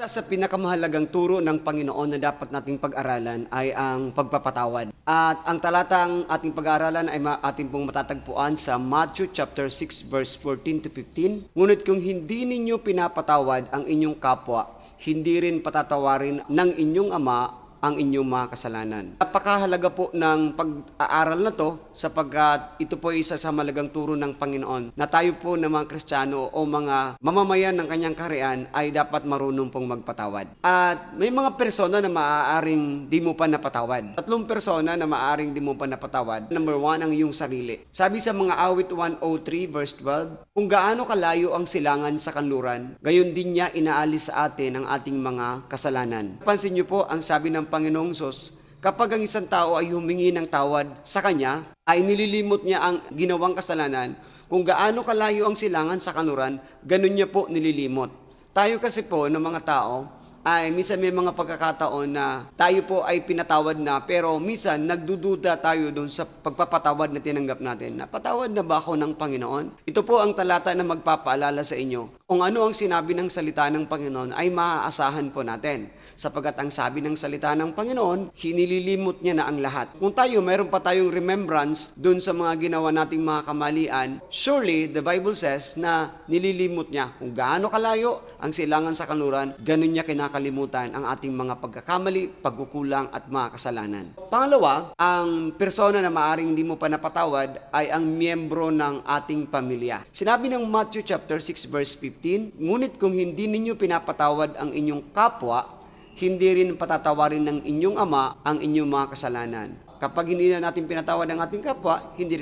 Sa pinakamahalagang turo ng Panginoon na dapat nating pag-aralan ay ang pagpapatawad. At ang talatang ating pag-aralan ay ating pong matatagpuan sa Matthew chapter 6 verse 14 to 15. Ngunit kung hindi ninyo pinapatawad ang inyong kapwa, hindi rin patatawarin ng inyong Ama ang inyong mga kasalanan. Napakahalaga po ng pag-aaral na to sapagkat ito po ay isa sa malagang turo ng Panginoon na tayo po ng mga Kristiyano o mga mamamayan ng kanyang kaharian ay dapat marunong pong magpatawad. At may mga persona na maaaring di mo pa napatawad. 3 persona na maaaring di mo pa napatawad. Number 1, ang iyong sarili. Sabi sa mga awit 103 verse 12, kung gaano kalayo ang silangan sa kanluran, gayon din niya inaalis sa atin ang ating mga kasalanan. Pansin niyo po ang sabi ng Panginoong Sos, kapag ang isang tao ay humingi ng tawad sa Kanya, ay nililimot niya ang ginawang kasalanan. Kung gaano kalayo ang silangan sa kanluran, ganun niya po nililimot. Tayo kasi po ng mga tao, ay minsan may mga pagkakataon na tayo po ay pinatawad na pero minsan nagdududa tayo doon sa pagpapatawad na tinanggap natin. Napatawad na ba ako ng Panginoon? Ito po ang talata na magpapaalala sa inyo. Kung ano ang sinabi ng salita ng Panginoon ay maaasahan po natin. Sapagat ang sabi ng salita ng Panginoon, hinililimot niya na ang lahat. Kung tayo, mayroon pa tayong remembrance doon sa mga ginawa nating mga kamalian, surely the Bible says na nililimot niya. Kung gaano kalayo ang silangan sa kanluran, ganun niya kinakalimutan ang ating mga pagkakamali, pagkukulang at mga kasalanan. Pangalawa, ang persona na maaring hindi mo pa napatawad ay ang miyembro ng ating pamilya. Sinabi ng Matthew chapter 6 verse 15, ngunit kung hindi ninyo pinapatawad ang inyong kapwa, hindi rin patatawarin ng inyong Ama ang inyong mga kasalanan. Kapag hindi na natin pinatawad ang ating kapwa, hindi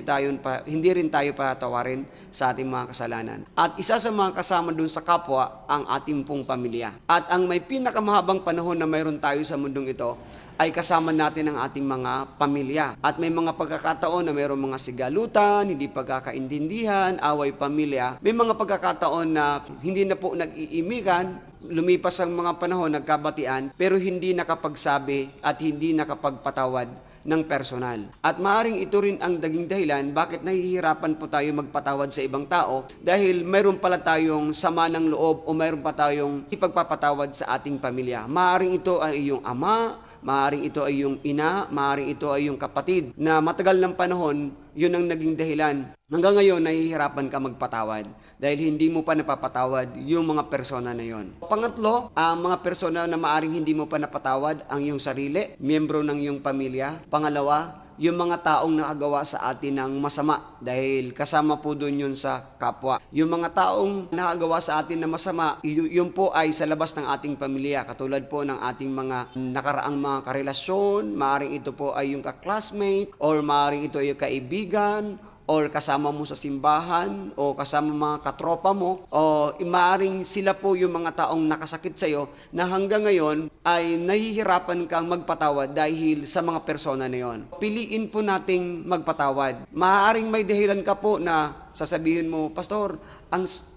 rin tayo patatawarin sa ating mga kasalanan. At isa sa mga kasama dun sa kapwa, ang ating pong pamilya. At ang may pinakamahabang panahon na mayroon tayo sa mundong ito, ay kasama natin ang ating mga pamilya. At may mga pagkakataon na mayroong mga sigalutan, hindi pagkakaintindihan, away pamilya. May mga pagkakataon na hindi na po nag-iimikan, lumipas ang mga panahon, nagkabatian, pero hindi nakapagsabi at hindi nakapagpatawad ng personal. At maaring ito rin ang naging dahilan bakit nahihirapan po tayo magpatawad sa ibang tao dahil mayroon pala tayong sama ng loob o mayroon pa tayong ipagpapatawad sa ating pamilya. Maaring ito ay iyong ama, maaring ito ay iyong ina, maaring ito ay iyong kapatid na matagal ng panahon yun ang naging dahilan. Hanggang ngayon, nahihirapan ka magpatawad dahil hindi mo pa napapatawad yung mga persona na yon. Pangatlo, ang mga persona na maaring hindi mo pa napatawad, ang iyong sarili, miyembro ng iyong pamilya. Pangalawa, yung mga taong nakagawa sa atin ng masama dahil kasama po doon yun sa kapwa. Yung mga taong nakagawa sa atin ng masama, yun po ay sa labas ng ating pamilya. Katulad po ng ating mga nakaraang mga karelasyon, maaaring ito po ay yung ka-classmate or maaaring ito ay yung kaibigan or kasama mo sa simbahan o kasama mga katropa mo o maaaring sila po yung mga taong nakasakit sa iyo na hanggang ngayon ay nahihirapan kang magpatawad dahil sa mga persona na yon. Piliin po nating magpatawad. Maaaring may dahilan ka po na sasabihin mo, Pastor,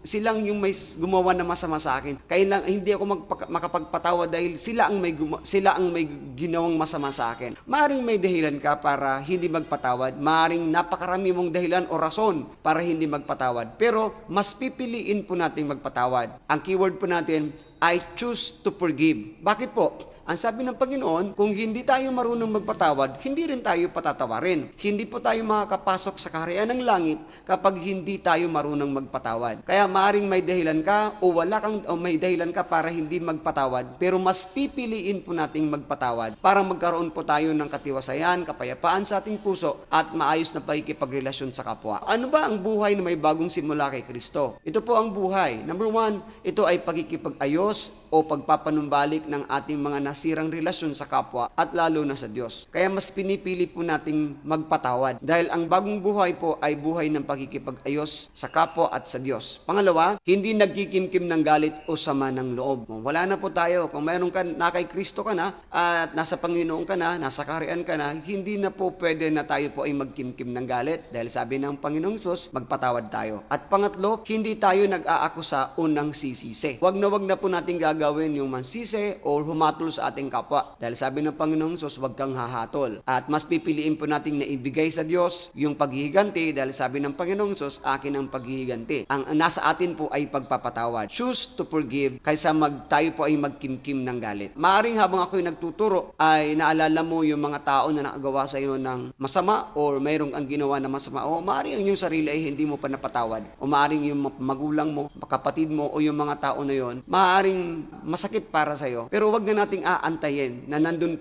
silang yung may gumawa na masama sa akin. Kailang hindi ako makapagpatawad dahil sila ang may ginawang masama sa akin. Maaring may dahilan ka para hindi magpatawad. Maaring napakarami mong dahilan o rason para hindi magpatawad. Pero mas pipiliin po natin magpatawad. Ang keyword po natin, I choose to forgive. Bakit po? Ang sabi ng Panginoon, kung hindi tayo marunong magpatawad, hindi rin tayo patatawarin. Hindi po tayo makakapasok sa kaharian ng langit kapag hindi tayo marunong magpatawad. Kaya maaring may dahilan ka o may dahilan ka para hindi magpatawad, pero mas pipiliin po nating magpatawad para magkaroon po tayo ng katiwasayan, kapayapaan sa ating puso at maayos na pakikipagrelasyon sa kapwa. Ano ba ang buhay na may bagong simula kay Kristo? Ito po ang buhay. Number 1, ito ay pagkikipag-ayos o pagpapanumbalik ng ating mga nasirang relasyon sa kapwa at lalo na sa Diyos. Kaya mas pinipili po nating magpatawad dahil ang bagong buhay po ay buhay ng pagkikipag-ayos sa kapwa at sa Diyos. Pangalawa, hindi nagkikimkim ng galit o sama ng loob. Wala na po tayo. Kung mayroon ka na kay Kristo ka na at nasa Panginoon ka na, nasa kaharian ka na, hindi na po pwede na tayo po ay magkimkim ng galit dahil sabi ng Panginoong Sus, magpatawad tayo. At pangatlo, hindi tayo nag-aakusa o nang sisisi. Wag na po natin gagawin yung mansisi o humatol sa sa ating kapwa. Dahil sabi ng Panginoong Hesus, huwag kang hahatol. At mas pipiliin po nating na ibigay sa Diyos yung paghihiganti dahil sabi ng Panginoong Hesus, akin ang paghihiganti. Ang nasa atin po ay pagpapatawad. Choose to forgive kaysa tayo po ay magkimkim ng galit. Maaring habang ako'y nagtuturo ay naalala mo yung mga tao na nakagawa sa iyo ng masama or mayroong ang ginawa na masama o maaring ang iyong sarili ay hindi mo pa napatawad o maaring yung magulang mo, kapatid mo o yung mga tao na yon maaring masakit para sa iyo. Pero wag na nating aantayin na nandun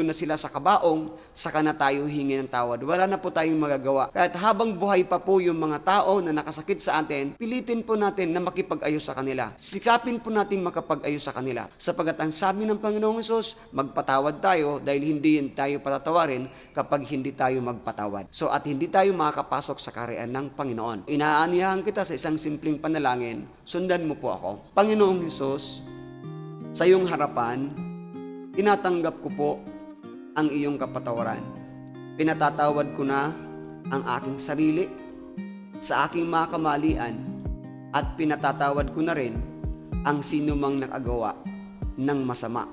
na sila sa kabaong, saka na tayo hingi ng tawad. Wala na po tayong magagawa. Kahit habang buhay pa po yung mga tao na nakasakit sa atin, pilitin po natin na makipag-ayos sa kanila. Sikapin po natin makapag-ayos sa kanila. Sapagat ang sabi ng Panginoong Hesus, magpatawad tayo dahil hindi tayo patatawarin kapag hindi tayo magpatawad. So at hindi tayo makakapasok sa kaharian ng Panginoon. Inaanyahan kita sa isang simpleng panalangin, sundan mo po ako. Panginoong Hesus, sa iyong harapan, tinatanggap ko po ang iyong kapatawaran. Pinatatawad ko na ang aking sarili sa aking mga kamalian at pinatatawad ko na rin ang sino mang nakagawa ng masama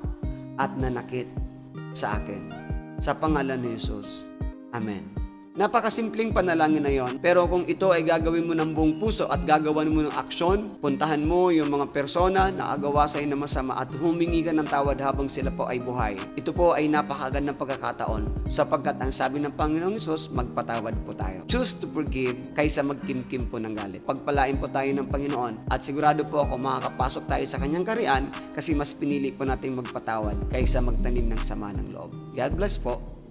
at nanakit sa akin. Sa pangalan ni Jesus. Amen. Napakasimpleng panalangin na yon. Pero kung ito ay gagawin mo ng buong puso at gagawan mo ng aksyon, puntahan mo yung mga persona na agawa sa iyo ng masama at humingi ka ng tawad habang sila po ay buhay. Ito po ay napakagandang pagkakataon sapagkat ang sabi ng Panginoong Hesus, magpatawad po tayo. Choose to forgive kaysa magkimkim po ng galit. Pagpalain po tayo ng Panginoon at sigurado po ako makakapasok tayo sa kanyang kaharian kasi mas pinili po nating magpatawad kaysa magtanim ng sama ng loob. God bless po.